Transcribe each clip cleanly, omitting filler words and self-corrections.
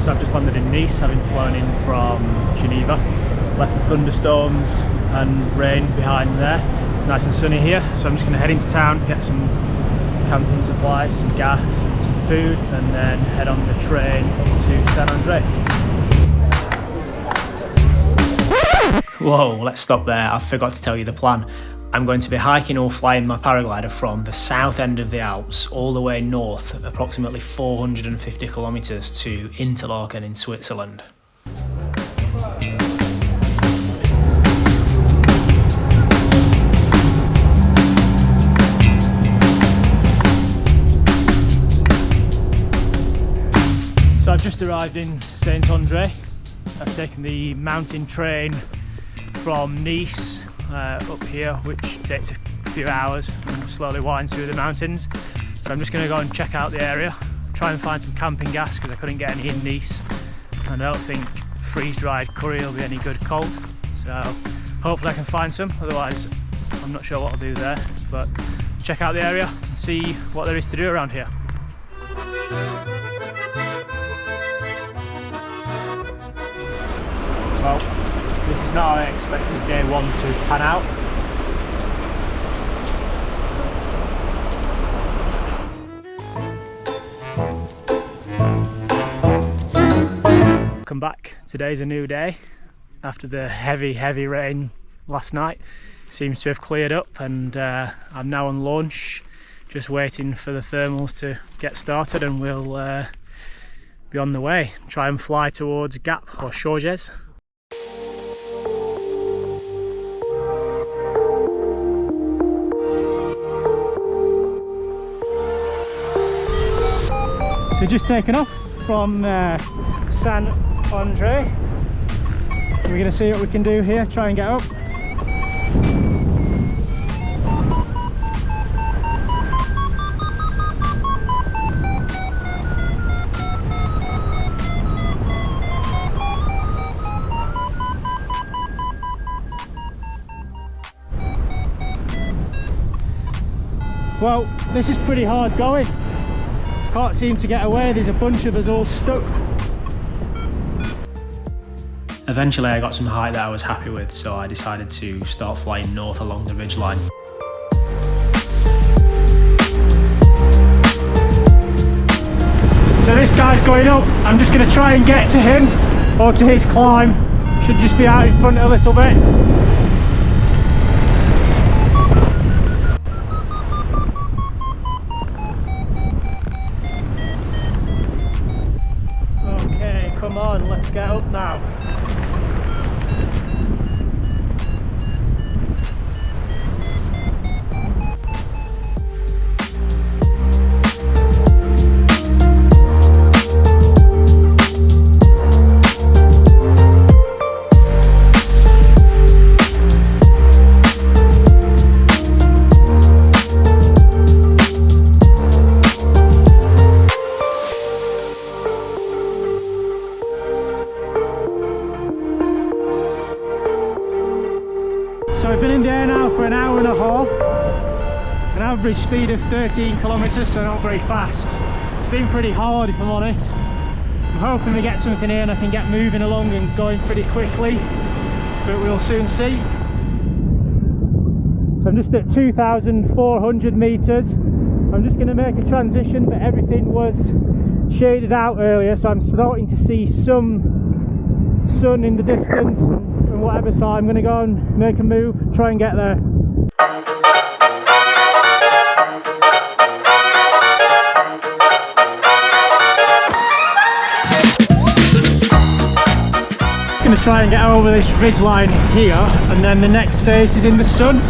so I've just landed in Nice, having flown in from Geneva. Left the thunderstorms and rain behind there. It's nice and sunny here, so I'm just going to head into town, get some camping supplies, some gas and some food, and then head on the train up to Saint Andre. Whoa, let's stop there. I forgot to tell you the plan. I'm going to be hiking or flying my paraglider from the south end of the Alps all the way north, approximately 450 kilometres to Interlaken in Switzerland. So I've just arrived in Saint Andre. I've taken the mountain train from Nice up here, which takes a few hours and slowly winds through the mountains. So I'm just going to go and check out the area, try and find some camping gas because I couldn't get any in Nice, and I don't think freeze-dried curry will be any good cold, so hopefully I can find some, otherwise I'm not sure what I'll do there, but check out the area and see what there is to do around here. Well, this is not how I expected day one to pan out. Come back, today's a new day. After the heavy rain last night, seems to have cleared up, and I'm now on launch, just waiting for the thermals to get started, and we'll be on the way. Try and fly towards Gap or Chorges. So just taken off from Saint Andre. We're going to see what we can do here, try and get up. Well, this is pretty hard going. Can't seem to get away, there's a bunch of us all stuck. Eventually I got some height that I was happy with, so I decided to start flying north along the ridgeline. So this guy's going up, I'm just going to try and get to him, or to his climb. Should just be out in front a little bit. Come on, let's get up now. So I've been in the air now for an hour and a half, an average speed of 13 kilometres, so not very fast. It's been pretty hard, if I'm honest. I'm hoping to get something in, I can get moving along and going pretty quickly, but we'll soon see. So I'm just at 2,400 metres. I'm just going to make a transition, but everything was shaded out earlier, so I'm starting to see some sun in the distance and whatever, so I'm going to go and make a move, try and get there. Going to try and get over this ridge line here, and then the next phase is in the sun.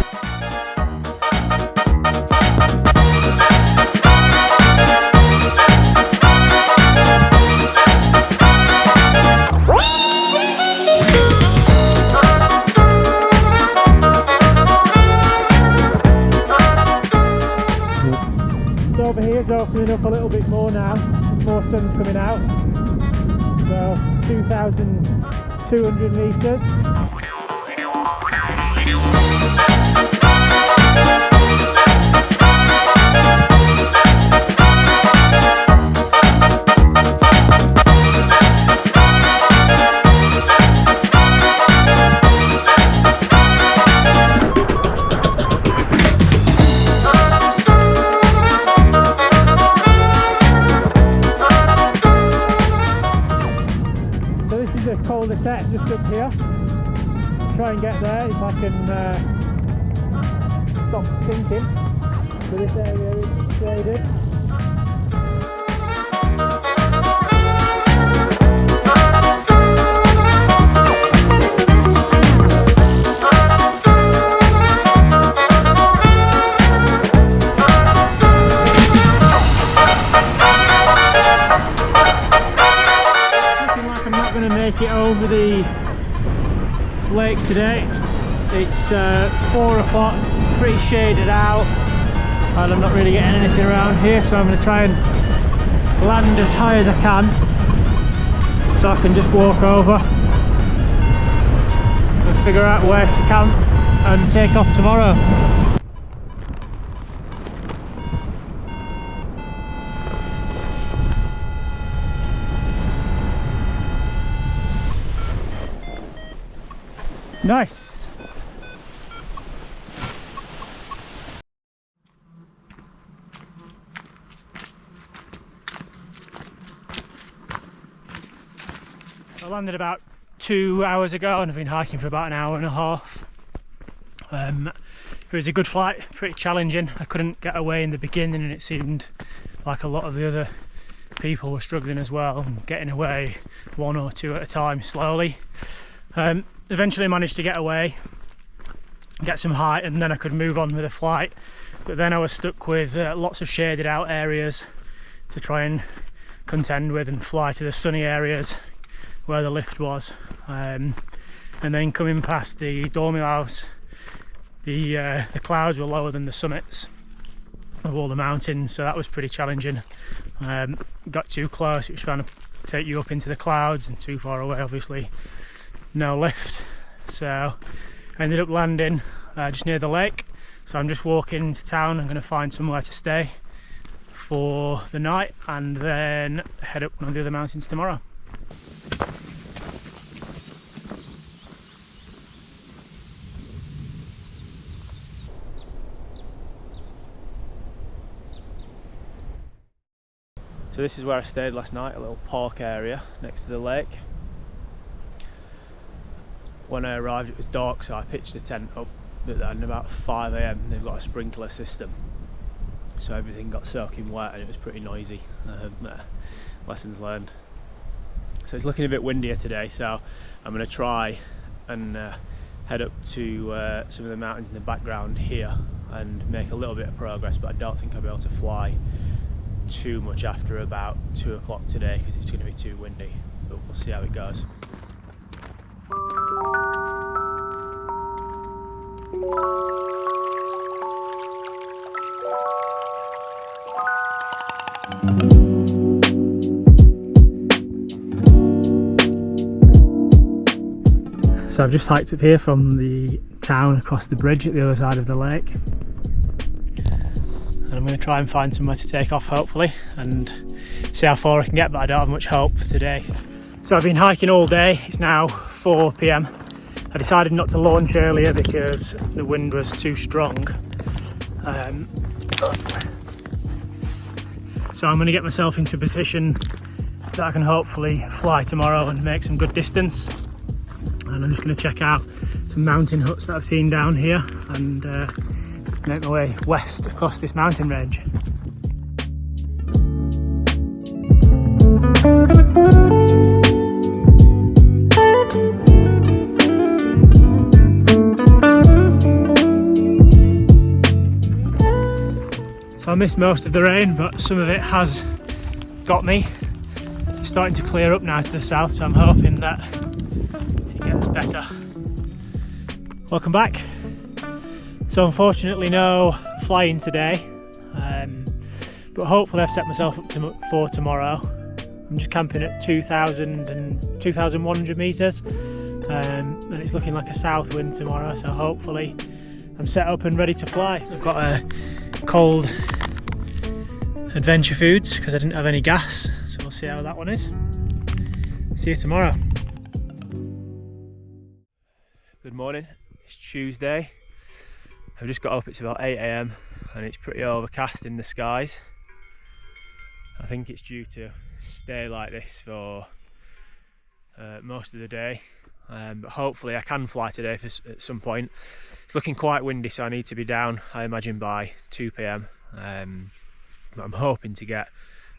Over here is opening up a little bit more now, more sun's coming out, so 2,200 metres. hold the tech just up here. Try and get there if I can stop sinking. So this area is shaded. Make it over the lake today. It's 4 o'clock, pretty shaded out, and I'm not really getting anything around here, so I'm going to try and land as high as I can so I can just walk over and figure out where to camp and take off tomorrow. Nice! I landed about 2 hours ago and I've been hiking for about an hour and a half. It was a good flight, pretty challenging. I couldn't get away in the beginning and it seemed like a lot of the other people were struggling as well and getting away 1 or 2 at a time slowly. Eventually managed to get away, get some height, and then I could move on with the flight. But then I was stuck with lots of shaded out areas to try and contend with and fly to the sunny areas where the lift was. And then coming past the dormil house, the clouds were lower than the summits of all the mountains, so that was pretty challenging. Got too close, it was trying to take you up into the clouds, and too far away obviously. No lift, so I ended up landing just near the lake. So I'm just walking into town. I'm going to find somewhere to stay for the night and then head up one of the other mountains tomorrow. So this is where I stayed last night, a little park area next to the lake. When I arrived it was dark, so I pitched the tent up, but then about 5 AM they've got a sprinkler system, so everything got soaking wet and it was pretty noisy. Lessons learned. So it's looking a bit windier today, so I'm going to try and head up to some of the mountains in the background here and make a little bit of progress, but I don't think I'll be able to fly too much after about 2 o'clock today because it's going to be too windy, but we'll see how it goes. So I've just hiked up here from the town across the bridge at the other side of the lake, and I'm going to try and find somewhere to take off hopefully and see how far I can get, but I don't have much hope for today. So I've been hiking all day. It's now 4 PM. I decided not to launch earlier because the wind was too strong. So I'm going to get myself into a position that I can hopefully fly tomorrow and make some good distance. And I'm just going to check out some mountain huts that I've seen down here and make my way west across this mountain range. So I missed most of the rain, but some of it has got me. It's starting to clear up now to the south, so I'm hoping that it gets better. Welcome back. So unfortunately no flying today, but hopefully I've set myself up for tomorrow. I'm just camping at 2,100 metres, and it's looking like a south wind tomorrow, so hopefully I'm set up and ready to fly. I've got a cold adventure foods because I didn't have any gas, so we'll see how that one is. See you tomorrow. Good morning, it's Tuesday. I've just got up, it's about 8 AM and it's pretty overcast in the skies. I think it's due to stay like this for most of the day, but hopefully I can fly today at some point. It's looking quite windy, so I need to be down, I imagine, by 2 p.m. But I'm hoping to get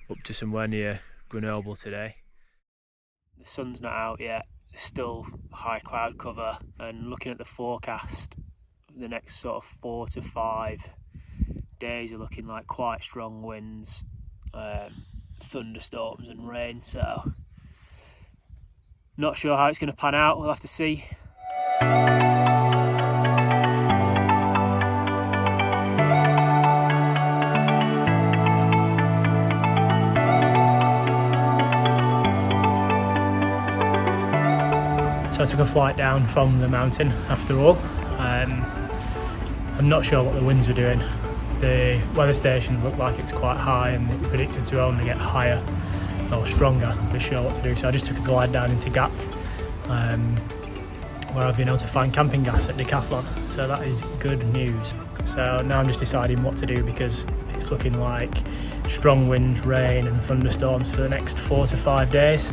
up to somewhere near Grenoble today. The sun's not out yet, still high cloud cover, and looking at the forecast, the next sort of 4 to 5 days are looking like quite strong winds, thunderstorms and rain, so not sure how it's going to pan out, we'll have to see. So I took a flight down from the mountain after all. I'm not sure what the winds were doing. The weather station looked like it's quite high and it predicted to only get higher or stronger. I'm not sure what to do, so I just took a glide down into Gap, where I've been able to find camping gas at Decathlon, so that is good news. So now I'm just deciding what to do, because it's looking like strong winds, rain and thunderstorms for the next 4 to 5 days.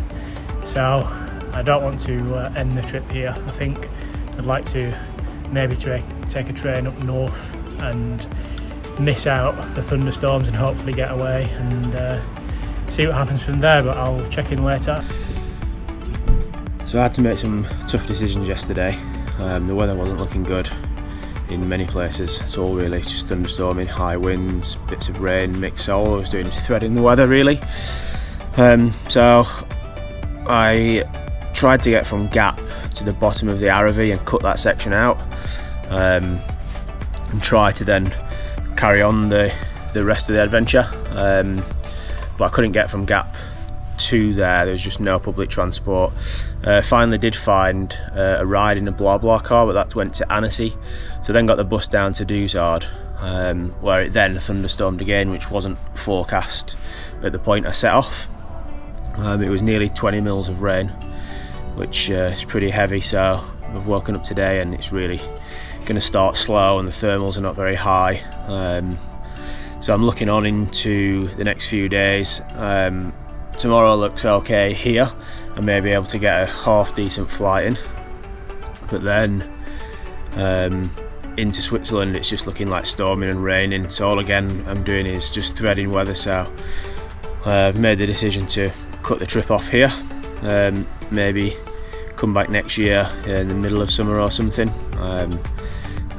So I don't want to end the trip here. I think I'd like to maybe take a train up north and miss out the thunderstorms and hopefully get away and see what happens from there, but I'll check in later. So I had to make some tough decisions yesterday. The weather wasn't looking good in many places at all really, just thunderstorming, high winds, bits of rain mixed, so all I was doing is threading the weather really. So I tried to get from Gap to the bottom of the Aravi and cut that section out, and try to then carry on the rest of the adventure, but I couldn't get from Gap to there was just no public transport. Finally did find a ride in a blah blah car, but that went to Annecy, so then got the bus down to Douzard, where it then thunderstormed again, which wasn't forecast at the point I set off. It was nearly 20 mils of rain, which is pretty heavy, so I've woken up today and it's really going to start slow and the thermals are not very high. So I'm looking on into the next few days. Tomorrow looks okay here, I may be able to get a half decent flight in, but then into Switzerland it's just looking like storming and raining, so all again I'm doing is just threading weather. So I've made the decision to cut the trip off here, maybe come back next year in the middle of summer or something.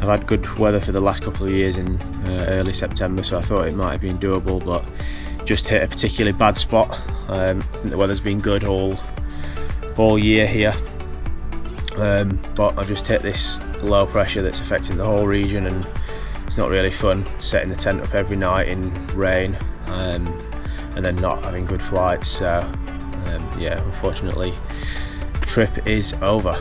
I've had good weather for the last couple of years in early September, so I thought it might have been doable, but just hit a particularly bad spot. I think the weather's been good all year here, but I've just hit this low pressure that's affecting the whole region, and it's not really fun setting the tent up every night in rain and then not having good flights. So yeah, unfortunately the trip is over.